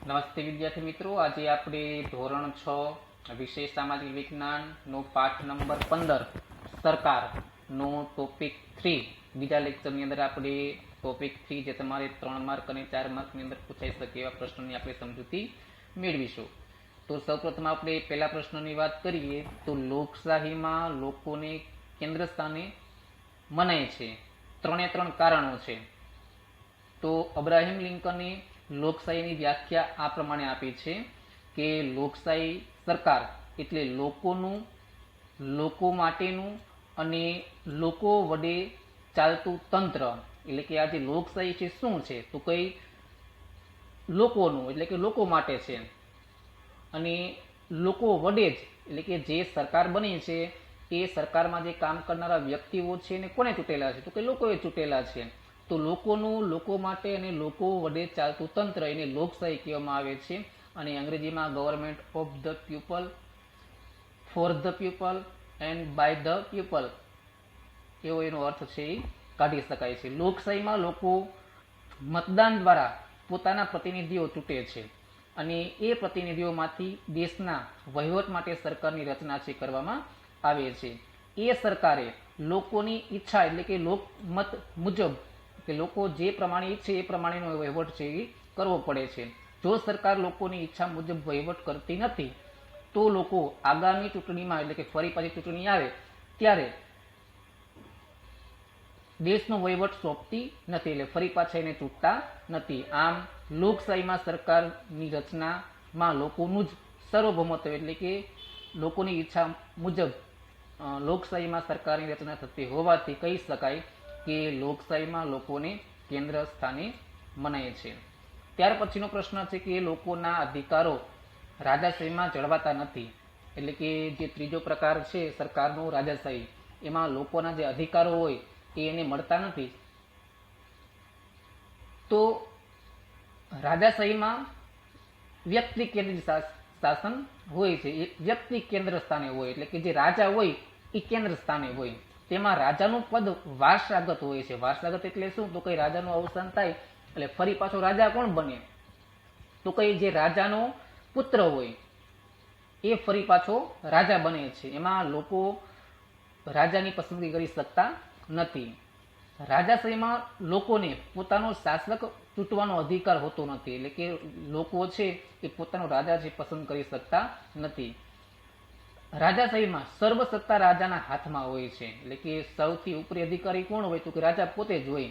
નમસ્તે વિદ્યાર્થી મિત્રો, આજે આપણે ધોરણ 6 વિષય સામાજિક વિજ્ઞાનનો પાઠ નંબર 15 સરકારનો ટોપિક 3 બીજા લેક્ચરની અંદર આપણે ટોપિક 3 જે તમારે 3 માર્ક અને 4 માર્કની અંદર પૂછાઈ શકે એવા પ્રશ્નોની આપણે સમજૂતી મેળવીશું. તો સૌપ્રથમ આપણે પહેલા પ્રશ્નની વાત કરીએ તો લોકશાહીમાં લોકોને કેન્દ્ર સ્થાને મનાય છે. 3 કારણો છે. તો અબ્રાહિમ લિંકને લોકશાહીની વ્યાખ્યા આ પ્રમાણે આપી છે કે લોકશાહી સરકાર એટલે લોકોનું, લોકો માટેનું અને લોકો વડે ચાલતું તંત્ર. એટલે કે આ જે લોકશાહી છે શું છે તો કઈ લોકોનું એટલે કે લોકો માટે છે અને લોકો વડે જ એટલે કે જે સરકાર બની છે એ સરકારમાં જે કામ કરનારા વ્યક્તિઓ છે એને કોને ચૂંટેલા છે તો કે લોકોએ ચૂંટેલા છે. તો લોકોનું, લોકો માટે અને લોકો વડે ચાલતું તંત્ર એને લોકશાહી કહેવામાં આવે છે. અને અંગ્રેજીમાં government of the people, for the people and by the people એવો એનો અર્થ છે એ કાઢી શકાય છે. લોકશાહીમાં લોકો મતદાન દ્વારા પોતાના પ્રતિનિધિઓ ચૂંટે છે અને એ પ્રતિનિધિઓમાંથી દેશના વહીવટ માટે સરકારની રચના છે કરવામાં આવે છે. એ સરકારે લોકોની ઈચ્છા એટલે કે લોકમત મુજબ કે લોકો જે પ્રમાણે ઈચ્છે એ પ્રમાણેનો વહીવટ છે એ કરવો પડે છે. જો સરકાર લોકોની ઈચ્છા મુજબ વહીવટ કરતી નથી તો લોકો આગામી ચૂંટણીમાં એટલે કે ફરી પાછી ચૂંટણી આવે ત્યારે દેશનો વહીવટ સોંપતી નથી, એટલે ફરી પાછા એને ચૂંટતા નથી. આમ લોકશાહીમાં સરકારની રચનામાં લોકોનું જ સર્વભૌમત્વ એટલે કે લોકોની ઈચ્છા મુજબ લોકશાહીમાં સરકારની રચના થતી હોવાથી કહી શકાય કે લોકશાહીમાં લોકોને કેન્દ્ર સ્થાને મનાય છે. ત્યાર પછીનો પ્રશ્ન છે કે લોકોના અધિકારો રાજાશાહીમાં જળવાતા નથી. એટલે કે જે ત્રીજો પ્રકાર છે સરકારનો રાજાશાહી, એમાં લોકોના જે અધિકારો હોય એ એને મળતા નથી. તો રાજાશાહીમાં વ્યક્તિ કેન્દ્રિત શાસન હોય છે, એ વ્યક્તિ કેન્દ્ર સ્થાને હોય એટલે કે જે રાજા હોય એ કેન્દ્ર સ્થાને હોય. તેમાં રાજાનું પદ વારસાગત હોય છે. વારસાગત એટલે શું તો કઈ રાજાનું અવસાન થાય એટલે ફરી પાછો રાજા કોણ બને તો કઈ જે રાજાનો પુત્ર હોય એ ફરી પાછો રાજા બને છે. એમાં લોકો રાજાની પસંદગી કરી શકતા નથી. રાજાશાહીમાં લોકોને પોતાનો શાસક ચૂંટવાનો અધિકાર હોતો નથી. એટલે કે લોકો છે એ પોતાનો રાજા છે પસંદ કરી શકતા નથી. રાજાશાહીમાં સર્વ સત્તા રાજાના હાથમાં હોય છે. એટલે કે સૌથી ઉપરી અધિકારી કોણ હોય તો કે રાજા પોતે જ હોય.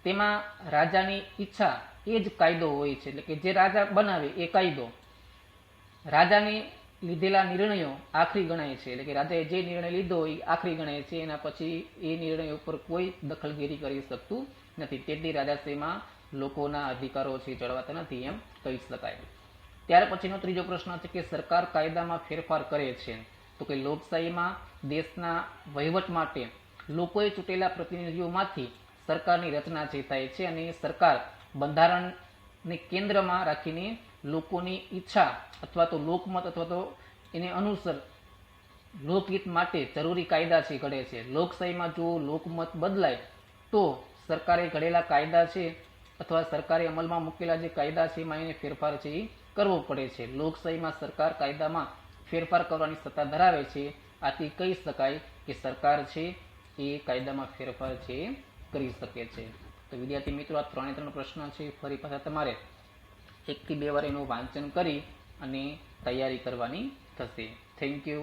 તેમાં રાજાની ઈચ્છા એ જ કાયદો હોય છે. એટલે કે જે રાજા બનાવે એ કાયદો. રાજાને લીધેલા નિર્ણયો આખરી ગણાય છે. એટલે કે રાજાએ જે નિર્ણય લીધો એ આખરી ગણાય છે. એના પછી એ નિર્ણય ઉપર કોઈ દખલગીરી કરી શકતું નથી. તેથી રાજાશાહીમાં લોકોના અધિકારો છે જળવાતા નથી એમ કહી શકાય. ત્યાર પછીનો ત્રીજો પ્રશ્ન છે કે સરકાર કાયદામાં ફેરફાર કરે છે. તો કે લોકશાહીમાં દેશના વહીવટ માટે લોકોએ ચૂંટેલા પ્રતિનિધિઓમાંથી સરકારની રચના જે થાય છે અને સરકાર બંધારણને કેન્દ્રમાં રાખીને લોકોની ઈચ્છા અથવા તો લોકમત અથવા તો એને અનુસર લોકહિત માટે જરૂરી કાયદા છે ઘડે છે. લોકશાહીમાં જો લોકમત બદલાય તો સરકારે ઘડેલા કાયદા છે અથવા સરકારે અમલમાં મૂકેલા જે કાયદા છે એમાં એને ફેરફાર છે એ કરવો પડે છે. લોકશાહીમાં સરકાર કાયદામાં ફેરફાર કરવાની સત્તા ધરાવે છે. આથી કહી શકાય કે સરકાર છે એ કાયદામાં ફેરફાર છે એ કરી શકે છે. તો વિદ્યાર્થી મિત્રો, આ 3 પ્રશ્ન છે ફરી પાછા તમારે 1 થી 2 વાર એનું વાંચન કરી અને તૈયારી કરવાની થશે. Thank you.